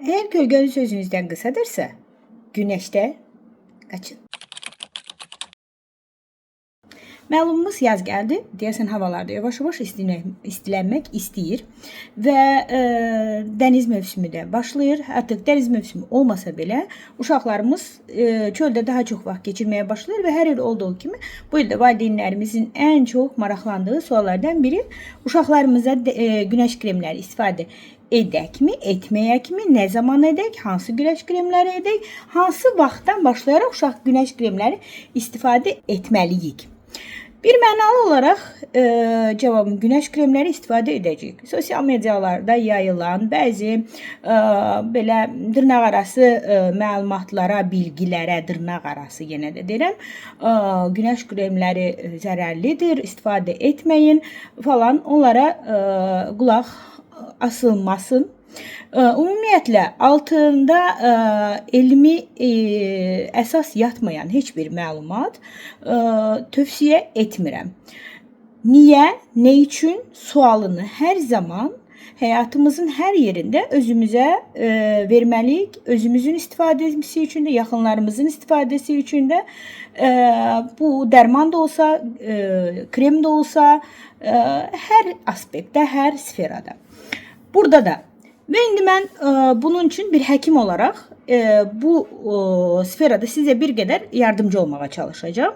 Eğer gölgeniz özünüzdən qısadırsa, güneşdə qaçın. Məlumumuz yaz gəldi. Deyəsən havalarda yavaş-yavaş istilənmək istəyir və dəniz mövsümü də başlayır. Artıq dəniz mövsümü olmasa belə uşaqlarımız çöldə daha çox vaxt keçirməyə başlayır və hər il olduğu kimi bu il də valideynlərimizin ən çox maraqlandığı suallardan biri uşaqlarımıza günəş kremləri istifadə edəkmi, etməyəkmi, nə zaman edək, hansı günəş kremləri edək, hansı vaxtdan başlayaraq uşaq günəş kremləri istifadə etməliyik. Bir mənalı olaraq cavabım günəş kremləri istifadə edəcəyik. Sosial medialarda yayılan bəzi belə dırnaqarası məlumatlara, bilgilərə, dırnaqarası yenə də deyirəm, günəş kremləri zərərlidir, istifadə etməyin falan, onlara qulaq asılmasın. Ümumiyyətlə, altında elmi əsas yatmayan heç bir məlumat tövsiyə etmirəm. Niyə, nə üçün sualını hər zaman həyatımızın hər yerində özümüzə verməliyik. Özümüzün istifadəsi üçün də, yaxınlarımızın istifadəsi üçün də, bu dərman da olsa, krem də olsa, hər aspektdə, hər sferada. Burada da və indi mən bunun üçün bir həkim olaraq bu sferada sizə bir qədər yardımcı olmağa çalışacağım.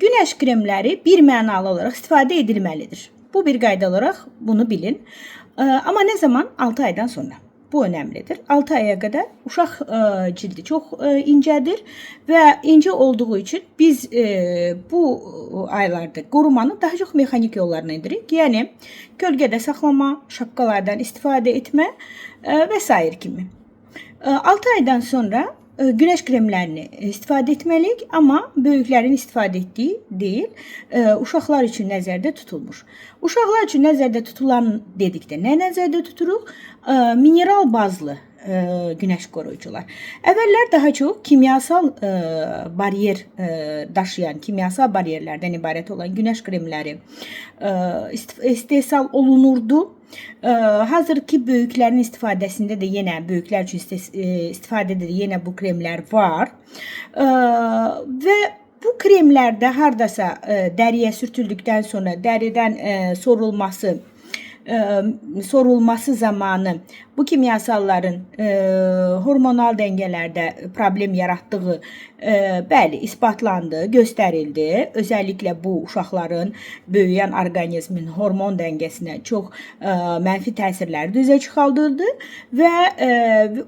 Günəş kremləri bir mənalı olaraq istifadə edilməlidir. Bu bir qayda olaraq bunu bilin. Amma nə zaman? 6 aydan sonra. Bu önəmlidir. 6 aya qədər uşaq cildi çox incədir və incə olduğu üçün biz bu aylarda qorumanı daha çox mexanik yollarına edirik. Yəni, kölgədə saxlama, şapkalardan istifadə etmə və s. kimi. 6 aydan sonra günəş kremlərini istifadə etməliyik, amma böyüklərin istifadə etdiyi deyil, uşaqlar üçün nəzərdə tutulmuş. Uşaqlar üçün nəzərdə tutulan dedikdə nə nəzərdə tuturuq? Mineral bazlı günəş qoruyucular. Əvvəllər daha çox kimyasal bariyer daşıyan, kimyasal bariyerlərdən ibarət olan günəş kremləri istehsal olunurdu. Hazırki böyüklərin istifadəsində də yenə, böyüklər üçün istifadədə də yenə bu kremlər var. Və bu kremlərdə hardasa dəriyə sürtüldükdən sonra dəridən sorulması zamanı bu kimyasalların hormonal dəngələrdə problem yaratdığı bəli, isbatlandı, göstərildi. Özəlliklə bu uşaqların böyüyən orqanizmin hormon dəngəsinə çox mənfi təsirlər üzə çıxardıldı və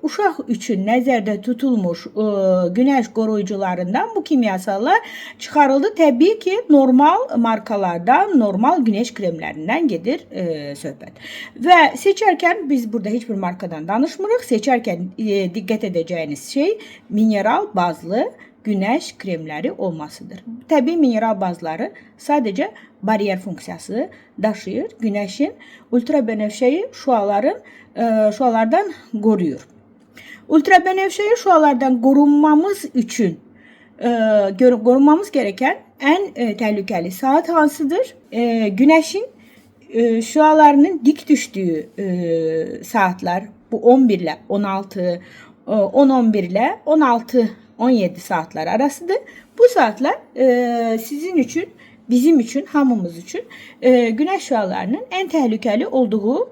uşaq üçün nəzərdə tutulmuş günəş qoruyucularından bu kimyasallar çıxarıldı. Təbii ki, normal markalardan, normal günəş kremlərindən gedir söhbət. Və seçərkən biz burada heç bir markadan danışmırıq. Seçərkən diqqət edəcəyiniz şey mineral bazlı günəş kremləri olmasıdır. Təbii mineral bazları sadəcə bariyer funksiyası daşıyır. Günəşin ultrabənövşəyi şüalardan qoruyur. Ultrabənövşəyi şüalardan qorunmamız üçün qorunmamız gerəkən ən təhlükəli saat hansıdır? Günəşin şüalarının dik düşdüyü saatlar bu 11 ilə 16, 10-11 ilə 16-17 saatlar arasıdır. Bu saatlar sizin üçün, bizim üçün, hamımız üçün günəş şüalarının ən təhlükəli olduğu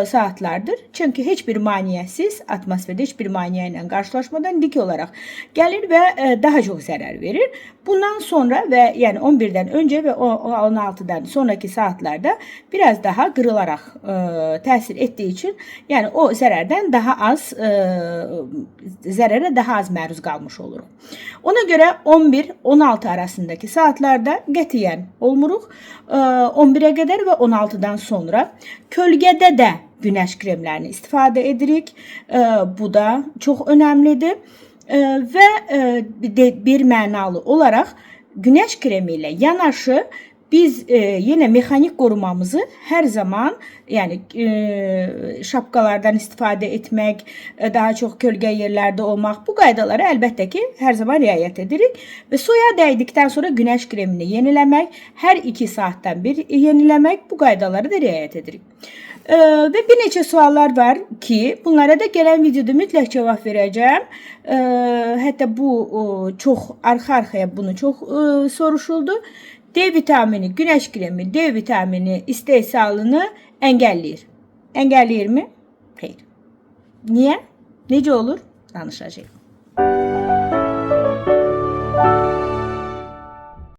saatlardır. Çünki heç bir maneəsiz, atmosferdə heç bir maneə ilə qarşılaşmadan dik olaraq gəlir və daha çox zərər verir. Bundan sonra və yəni 11-dən öncə və 16-dan sonraki saatlarda biraz daha qırılaraq təsir etdiyi üçün, yəni o zərərə daha az məruz qalmış oluruq. Ona görə 11-16 arasındakı saatlarda qətiyyən olmuruq. 11-ə qədər və 16-dan sonra kölgədə də günəş kremlərini istifadə edirik. Bu da çox önəmlidir. Və bir mənalı olaraq günəş kremi ilə yanaşı biz yenə mexanik qorumamızı hər zaman, yəni şapkalardan istifadə etmək, daha çox kölgə yerlərdə olmaq, bu qaydalara əlbəttə ki, hər zaman riayət edirik. Və soya dəydikdən sonra günəş kremini yeniləmək, hər 2 saatdan bir yeniləmək, bu qaydalara da riayət edirik. Və bir neçə suallar var ki, bunlara da gələn videoda mütləq cavab verəcəm. Hətta bu çox arxa-arxaya bunu çox soruşuldu. D vitamini, güneş kremi, D vitamini istehsalını əngəlləyir. Əngəlləyirmi? Xeyr. Niyə? Necə olur? Danışacağıq.